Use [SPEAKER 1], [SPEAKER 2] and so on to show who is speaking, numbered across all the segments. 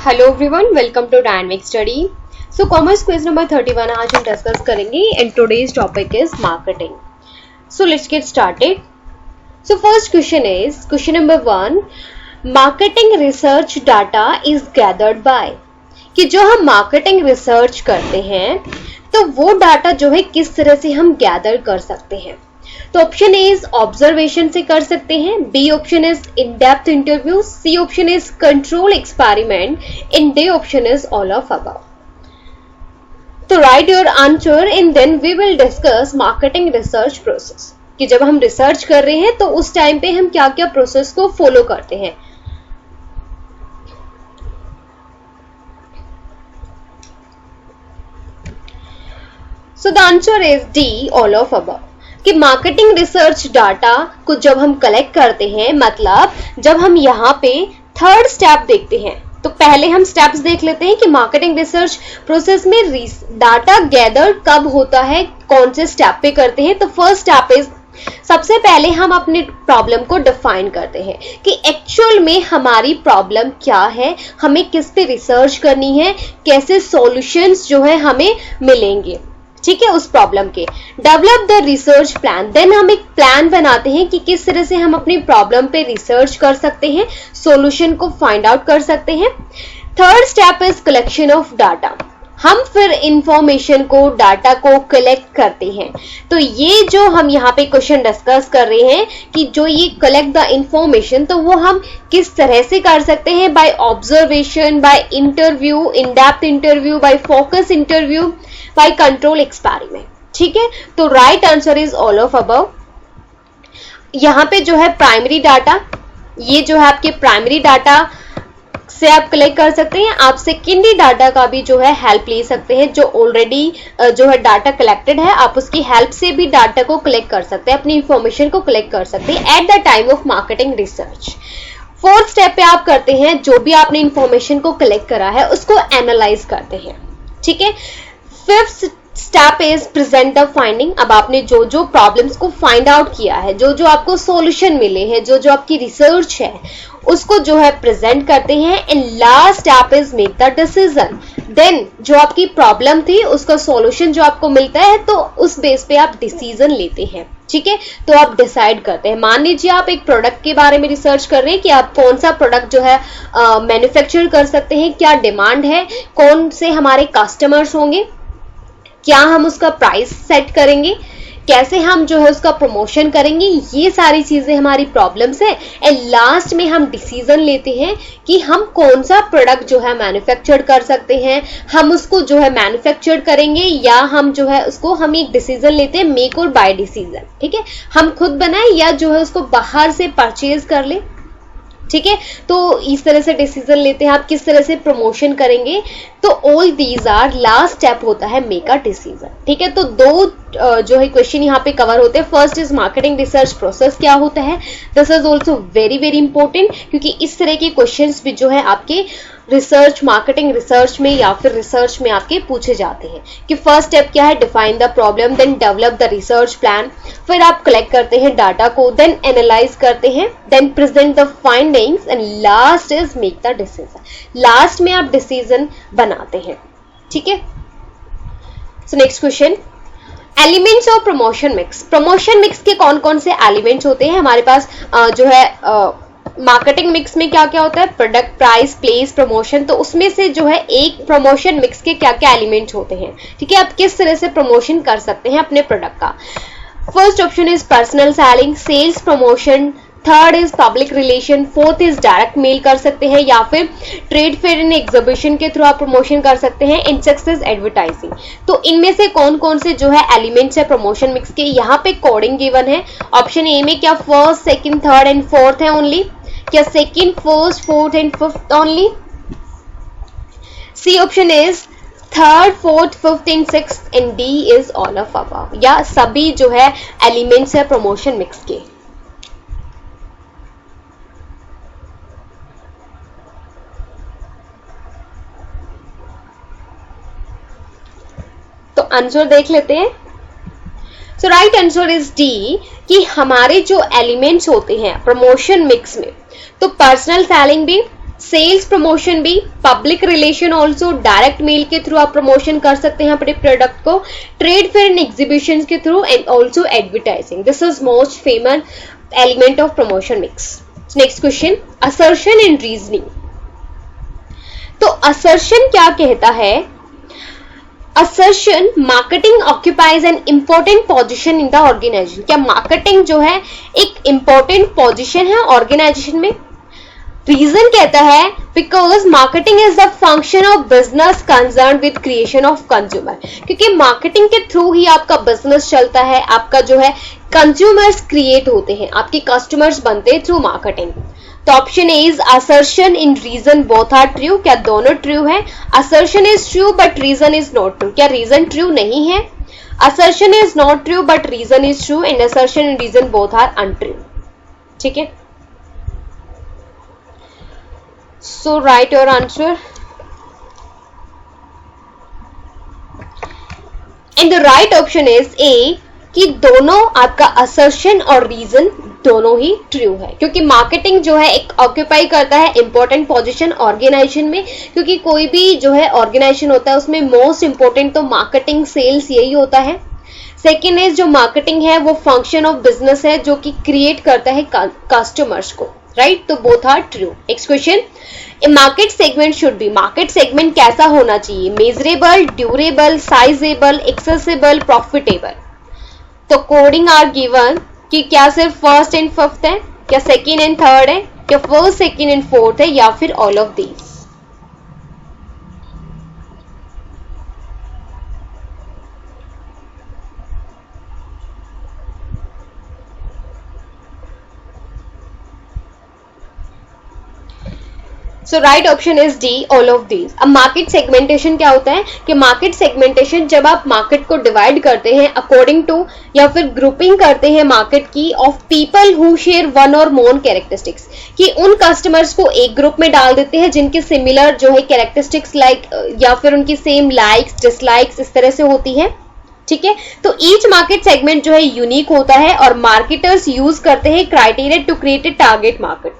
[SPEAKER 1] Hello everyone, welcome to dynamic study. So commerce quiz number 31 आज हम discuss करेंगे and today's topic is marketing. So let's get started. So first question is question number 1, marketing research data is gathered by. कि जो हम marketing research करते हैं तो वो डाटा जो है किस तरह से हम गैदर कर सकते हैं। तो ऑप्शन ए इज ऑब्जर्वेशन से कर सकते हैं, B option is in depth interview, C option is control experiment, in D option is all of above. तो write your answer and then we will discuss marketing research process. कि जब हम research कर रहे हैं तो उस टाइम पे हम क्या क्या प्रोसेस को फॉलो करते हैं। So the answer is D all of above. कि मार्केटिंग रिसर्च डाटा को जब हम कलेक्ट करते हैं, मतलब जब हम यहाँ पे थर्ड स्टेप देखते हैं, तो पहले हम स्टेप्स देख लेते हैं कि मार्केटिंग रिसर्च प्रोसेस में डाटा गैदर कब होता है, कौन से स्टेप पे करते हैं। तो फर्स्ट स्टेप इज, सबसे पहले हम अपने प्रॉब्लम को डिफाइन करते हैं कि एक्चुअल में हमारी प्रॉब्लम क्या है, हमें किस पे रिसर्च करनी है, कैसे सॉल्यूशंस जो है हमें मिलेंगे, ठीक है, उस प्रॉब्लम के। Develop the research plan, then हम एक प्लान बनाते हैं कि किस तरह से हम अपनी प्रॉब्लम पे रिसर्च कर सकते हैं, सॉल्यूशन को फाइंड आउट कर सकते हैं। Third step is collection of data. हम फिर इंफॉर्मेशन को, डाटा को कलेक्ट करते हैं। तो ये जो हम यहाँ पे क्वेश्चन डिस्कस कर रहे हैं कि जो ये कलेक्ट द इंफॉर्मेशन, तो वो हम किस तरह से कर सकते हैं, by observation, by interview, in depth interview, by focus interview, by control experiment, ठीक है। तो right answer is all of above. यहाँ पे जो है प्राइमरी डाटा, ये जो है आपके प्राइमरी डाटा से आप कलेक्ट कर सकते हैं। आप सेकेंडरी डाटा का भी जो है हेल्प ले सकते हैं, जो ऑलरेडी जो है डाटा कलेक्टेड है, आप उसकी हेल्प से भी डाटा को कलेक्ट कर सकते हैं, अपनी इंफॉर्मेशन को कलेक्ट कर सकते हैं at the time of marketing research. Fourth step पे आप करते हैं, जो भी आपने इंफॉर्मेशन को कलेक्ट करा है उसको एनालाइज करते हैं, ठीक है। Fifth step is present the finding. अब आपने जो जो प्रॉब्लम्स को फाइंड आउट किया है, जो जो आपको सॉल्यूशन मिले हैं, जो जो आपकी रिसर्च है, उसको जो है प्रेजेंट करते हैं। And last step is make the decision. Then जो आपकी प्रॉब्लम थी उसका सॉल्यूशन जो आपको मिलता है, तो उस बेस पे आप डिसीजन लेते हैं, ठीक है। तो आप डिसाइड करते हैं। मान लीजिए आप एक प्रोडक्ट के बारे में रिसर्च कर रहे हैं कि आप कौन सा प्रोडक्ट जो है मैन्युफैक्चर कर सकते हैं, क्या डिमांड है, कौन से हमारे कस्टमर्स होंगे, क्या हम उसका प्राइस सेट करेंगे, कैसे हम जो है उसका प्रमोशन करेंगे, ये सारी चीजें हमारी प्रॉब्लम्स है। एंड लास्ट में हम डिसीजन लेते हैं कि हम कौन सा प्रोडक्ट जो है मैन्युफैक्चर कर सकते हैं, हम उसको जो है मैन्युफैक्चर करेंगे या हम जो है उसको, हम एक डिसीजन लेते हैं, मेक और बाय डिसीजन, ठीक है। हम खुद बनाए या जो है उसको बाहर से परचेज कर ले, ठीक है। तो इस तरह से डिसीजन लेते हैं आप किस तरह से प्रमोशन करेंगे। तो all these are, last step होता है मेक अ डिसीजन, ठीक है। तो दो जो है क्वेश्चन यहाँ पे कवर होते हैं। First is marketing research process क्या होता है, this is also very very important, क्योंकि इस तरह के क्वेश्चंस भी जो है आपके रिसर्च, मार्केटिंग रिसर्च में या फिर रिसर्च में आपके पूछे जाते हैं। कि फर्स्ट स्टेप क्या है, define the problem, then develop the research plan, फिर आप कलेक्ट करते हैं डाटा को, देन एनालाइज करते हैं, then present the findings, and last is make the decision. लास्ट में आप डिसीजन बनाते हैं, ठीक है। So next question, elements of promotion mix. Promotion mix के कौन कौन से एलिमेंट्स होते हैं हमारे पास, जो है मार्केटिंग मिक्स में क्या क्या होता है, प्रोडक्ट, प्राइस, प्लेस, प्रमोशन। तो उसमें से जो है एक प्रमोशन मिक्स के क्या क्या एलिमेंट्स होते हैं, ठीक है। आप किस तरह से प्रमोशन कर सकते हैं अपने प्रोडक्ट का। First option is personal selling, sales promotion, third is public relation, fourth is direct mail कर सकते हैं, या फिर ट्रेड फेयर एंड एग्जीबिशन के थ्रू आप प्रमोशन कर सकते हैं, एंड सिक्स्थ इज एडवर्टाइजिंग। तो इनमें से कौन कौन से जो है एलिमेंट्स है प्रमोशन मिक्स के, यहाँ पे कोडिंग गिवन है। ऑप्शन ए में क्या first, second, third and fourth है ओनली, क्या second, first, fourth and fifth only. C option is third, fourth, fifth and sixth, and D is all of above, या सभी जो है एलिमेंट्स है प्रमोशन मिक्स के। तो आंसर देख लेते हैं। सो राइट आंसर इज डी, कि हमारे जो एलिमेंट्स होते हैं प्रमोशन मिक्स में, तो पर्सनल सेलिंग भी, सेल्स प्रमोशन भी, public relation also, direct mail के थ्रू आप प्रमोशन कर सकते हैं अपने प्रोडक्ट को, ट्रेड फेयर एंड एग्जीबिशन के through, and also advertising. This is most famous element of promotion mix. Next question, assertion and reasoning. तो असर्शन क्या कहता है? Assertion, marketing occupies an important position in the organization. क्या marketing जो है एक important position है ऑर्गेनाइजेशन में? रीजन कहता है because marketing is the function of business concern with creation of consumer. क्योंकि मार्केटिंग के थ्रू ही आपका बिजनेस चलता है, आपका जो है कंज्यूमर्स क्रिएट होते हैं, आपके कस्टमर्स बनते हैं थ्रू मार्केटिंग. तो option A is assertion in reason both are true. क्या दोनों ट्रू है? Assertion is true but reason is not true. क्या रीजन ट्रू नहीं है? Assertion is not true but reason is true and assertion and reason both are untrue. ठीक है, so write your answer. And the right option is A, कि दोनों आपका assertion और reason दोनों ही ट्रू है. क्योंकि मार्केटिंग जो है एक ऑक्यूपाई करता है इंपॉर्टेंट पोजीशन ऑर्गेनाइजेशन में. क्योंकि कोई भी जो है ऑर्गेनाइजेशन होता है उसमें मोस्ट इंपॉर्टेंट तो मार्केटिंग सेल्स यही होता है. सेकेंड इज जो मार्केटिंग है वो फंक्शन ऑफ बिजनेस है जो कि क्रिएट करता है कस्टमर्स को. राइट, तो both are true. Next question, a market segment should be. Market segment कैसा होना चाहिए? Measurable, durable, sizable, accessible, profitable. तो कोडिंग आर गिवन कि क्या सिर्फ फर्स्ट एंड फिफ्थ है, क्या सेकेंड एंड थर्ड है, क्या फर्स्ट सेकेंड एंड फोर्थ है, या फिर all of these. So right option is D, all of these. अब मार्केट सेगमेंटेशन क्या होता है कि मार्केट सेगमेंटेशन जब आप मार्केट को डिवाइड करते हैं अकॉर्डिंग टू या फिर ग्रुपिंग करते हैं मार्केट की of people who share one और मोर कैरेक्टरिस्टिक्स, कि उन कस्टमर्स को एक ग्रुप में डाल देते हैं जिनके सिमिलर जो है कैरेक्टरिस्टिक्स लाइक या फिर उनकी सेम लाइक्स डिसलाइक्स इस तरह से होती है. ठीक है, तो ईच मार्केट सेगमेंट जो है यूनिक होता है और मार्केटर्स यूज करते हैं criteria to create a target market,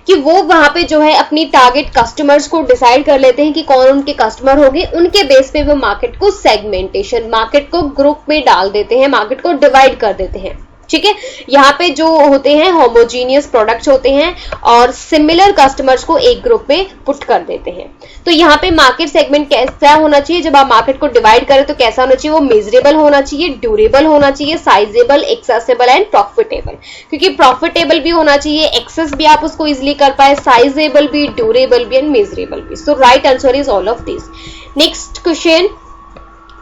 [SPEAKER 1] कि वो वहां पे जो है अपनी टारगेट कस्टमर्स को डिसाइड कर लेते हैं कि कौन उनके कस्टमर होंगे. उनके बेस पे वो मार्केट को सेगमेंटेशन, मार्केट को ग्रुप में डाल देते हैं, मार्केट को डिवाइड कर देते हैं. ठीक है, यहाँ पे जो होते हैं होमोजीनियस प्रोडक्ट्स होते हैं और सिमिलर कस्टमर्स को एक ग्रुप में पुट कर देते हैं. तो यहाँ पे मार्केट सेगमेंट कैसा होना चाहिए? जब आप मार्केट को डिवाइड करें तो कैसा होना चाहिए? वो मेजरेबल होना चाहिए, ड्यूरेबल होना चाहिए, साइजेबल, एक्सेसिबल एंड प्रॉफिटेबल. क्योंकि प्रॉफिटेबल भी होना चाहिए, एक्सेस भी आप उसको इजिली कर पाए, साइजेबल भी, ड्यूरेबल भी एंड मेजरेबल भी. So right answer is all of this. Next question,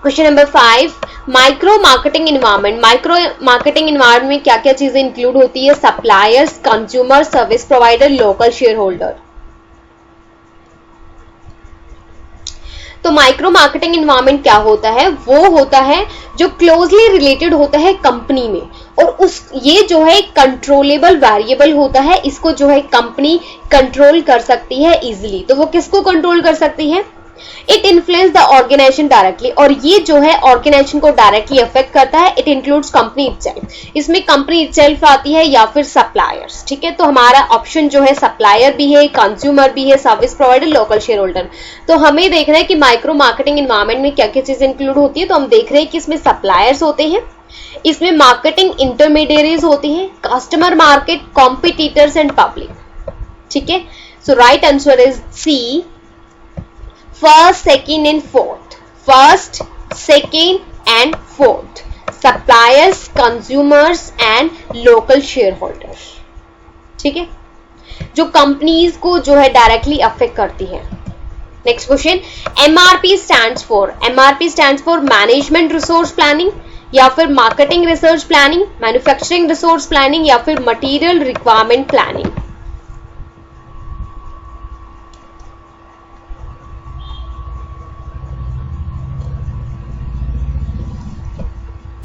[SPEAKER 1] question number 5, micro marketing environment. Micro marketing environment में क्या क्या चीजें इंक्लूड होती है? Suppliers, consumer, service provider, local share holder. तो माइक्रो मार्केटिंग इन्वायरमेंट क्या होता है? वो होता है जो क्लोजली रिलेटेड होता है कंपनी में और उस ये जो है कंट्रोलेबल वेरिएबल होता है, इसको जो है कंपनी कंट्रोल कर सकती है इजीली. तो वो किसको कंट्रोल कर सकती है? It influence the organization directly, और ये जो है ऑर्गेनाइजेशन को डायरेक्टली अफेक्ट करता है. इट इंक्लूड्स कंपनी इटसेल्फ, इसमें कंपनी इटसेल्फ आती है या फिर सप्लायर्स. ठीक है, तो हमारा ऑप्शन जो है सप्लायर भी है, कंज्यूमर भी है, service provider, local share holder. तो हमें देखना है कि माइक्रो मार्केटिंग इन्वायरमेंट में क्या क्या चीजें इंक्लूड होती है. तो हम देख रहे हैं कि इसमें सप्लायर्स होते हैं, इसमें मार्केटिंग इंटरमीडियरीज होती हैं, customer market, competitors and public. ठीक है, so right answer is C, first, second and fourth. First, second and fourth. Suppliers, consumers and local shareholders. ठीक है, जो कंपनीज को जो है डायरेक्टली अफेक्ट करती है. Next question, MRP stands for. MRP stands for management resource planning या फिर marketing research planning, manufacturing resource planning या फिर material requirement planning.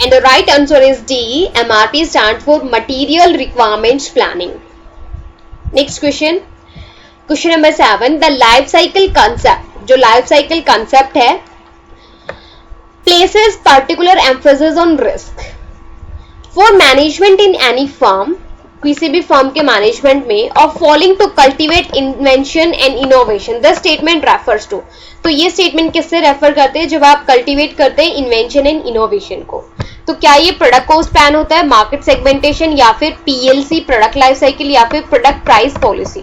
[SPEAKER 1] And the right answer is D. MRP stands for Material Requirements Planning. Next question. Question number 7. The life cycle concept. जो life cycle concept है, places particular emphasis on risk. For management in any firm, किसी भी firm के management में और following to cultivate invention and innovation the statement refers to. तो ये statement किससे रेफर करते हैं? जब आप कल्टीवेट करते हैं इन्वेंशन एंड इनोवेशन को। तो क्या ये प्रोडक्ट कॉस्ट प्लान होता है, मार्केट सेगमेंटेशन, या फिर पीएलसी प्रोडक्ट लाइफ साइकिल, या फिर प्रोडक्ट प्राइस पॉलिसी?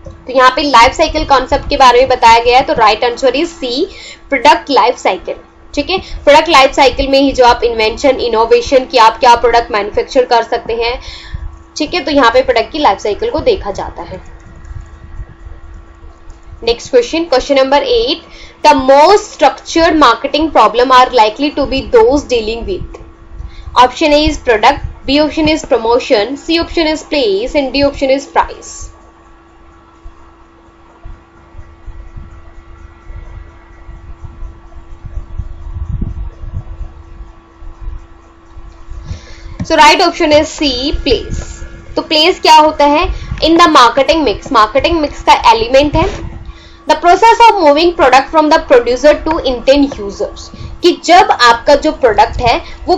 [SPEAKER 1] तो यहाँ पे लाइफ साइकिल कॉन्सेप्ट के बारे में बताया गया है, तो right answer is C, product life cycle. ठीक है, प्रोडक्ट लाइफ साइकिल में ही जो आप इन्वेंशन इनोवेशन की आप क्या प्रोडक्ट मैन्युफैक्चर कर सकते हैं, ठीक है, तो यहाँ पे प्रोडक्ट की लाइफ साइकिल को देखा जाता है। Next question, question number 8, the most structured marketing problem are likely to be those dealing with. Option A is product, B option is promotion, C option is place and D option is price. So right option is C, place. तो place क्या होता है? In the marketing mix, marketing mix का element है the process of moving product from the producer to intent users, कि जब आपका जो product है वो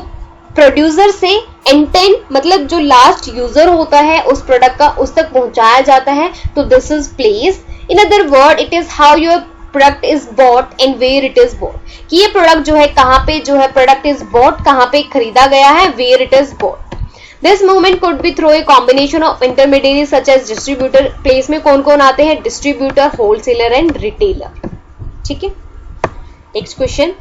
[SPEAKER 1] प्रोड्यूसर से इंटेंट मतलब जो लास्ट यूजर होता है उस प्रोडक्ट का उस तक पहुंचाया जाता है, तो this is place. In other word it is how your product is bought and where it is bought, कि ये प्रोडक्ट जो है कहाँ पे जो है प्रोडक्ट इज बॉट, कहाँ पे खरीदा गया है, where it is bought. This movement could be through a combination of intermediate such as distributor. Place में कौन कौन आते हैं? Distributor, wholesaler and retailer. ठीक है, next question,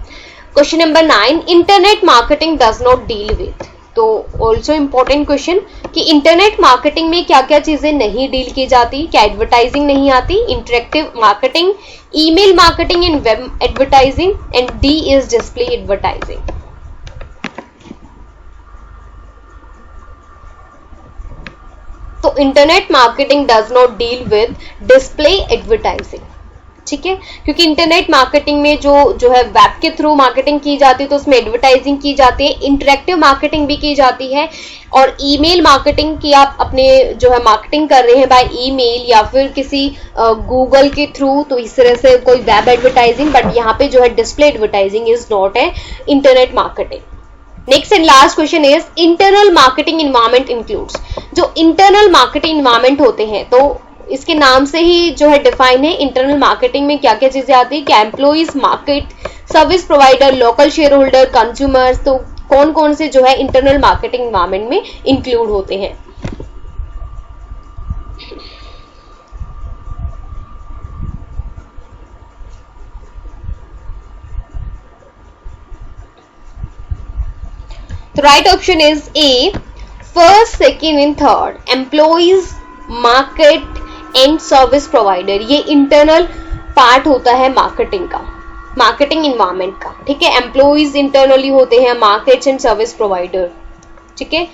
[SPEAKER 1] question number 9, internet marketing does not deal with. तो also important question कि internet marketing में क्या क्या चीजें नहीं डील की जाती, क्या एडवर्टाइजिंग नहीं आती, interactive marketing, email marketing and web advertising, and D is display advertising. तो internet marketing does not deal with display advertising. ठीक है, क्योंकि इंटरनेट मार्केटिंग में जो है वेब के थ्रू मार्केटिंग की जाती है, तो उसमें एडवर्टाइजिंग की जाती है, इंटरेक्टिव मार्केटिंग भी की जाती है, और ईमेल मार्केटिंग की आप अपने जो है मार्केटिंग कर रहे हैं बाय ईमेल या फिर किसी गूगल के थ्रू, तो इस तरह से कोई वेब एडवर्टाइजिंग, बट यहाँ पे जो है डिस्प्ले एडवर्टाइजिंग इज नॉट है internet marketing. Next and last question is internal marketing environment includes. जो इंटरनल मार्केटिंग इन्वायरमेंट होते हैं, तो इसके नाम से ही जो है डिफाइन है इंटरनल मार्केटिंग में क्या क्या चीजें आती है, क्या employees, market, service provider, local share holder, consumers, तो कौन कौन से जो है इंटरनल मार्केटिंग इन्वायरमेंट में इंक्लूड होते हैं। तो right option is a, first, second and third, employees, market and service provider, ये इंटरनल पार्ट होता है मार्केटिंग का, मार्केटिंग इन्वायरमेंट का। ठीक है, एम्प्लॉइज इंटरनली होते हैं, मार्केट्स एंड सर्विस प्रोवाइडर, ठीक है,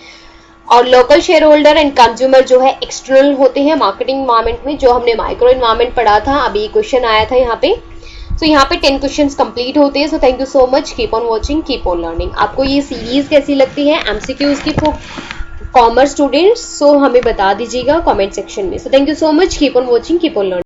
[SPEAKER 1] और local share holder and consumer जो है एक्सटर्नल होते हैं मार्केटिंग इन्वायरमेंट में, जो हमने माइक्रो इन्वायरमेंट पढ़ा था, अभी क्वेश्चन आया था यहाँ पे। तो यहाँ पे 10 क्वेश्चंस कंप्लीट होते हैं। So thank you so much, keep on watching, keep on learning. आपको ये सीरीज कैसी लगती है एमसीक्यूज की फॉर कॉमर्स स्टूडेंट्स, सो हमें बता दीजिएगा कमेंट सेक्शन में। So thank you so much, keep on watching, keep on learning.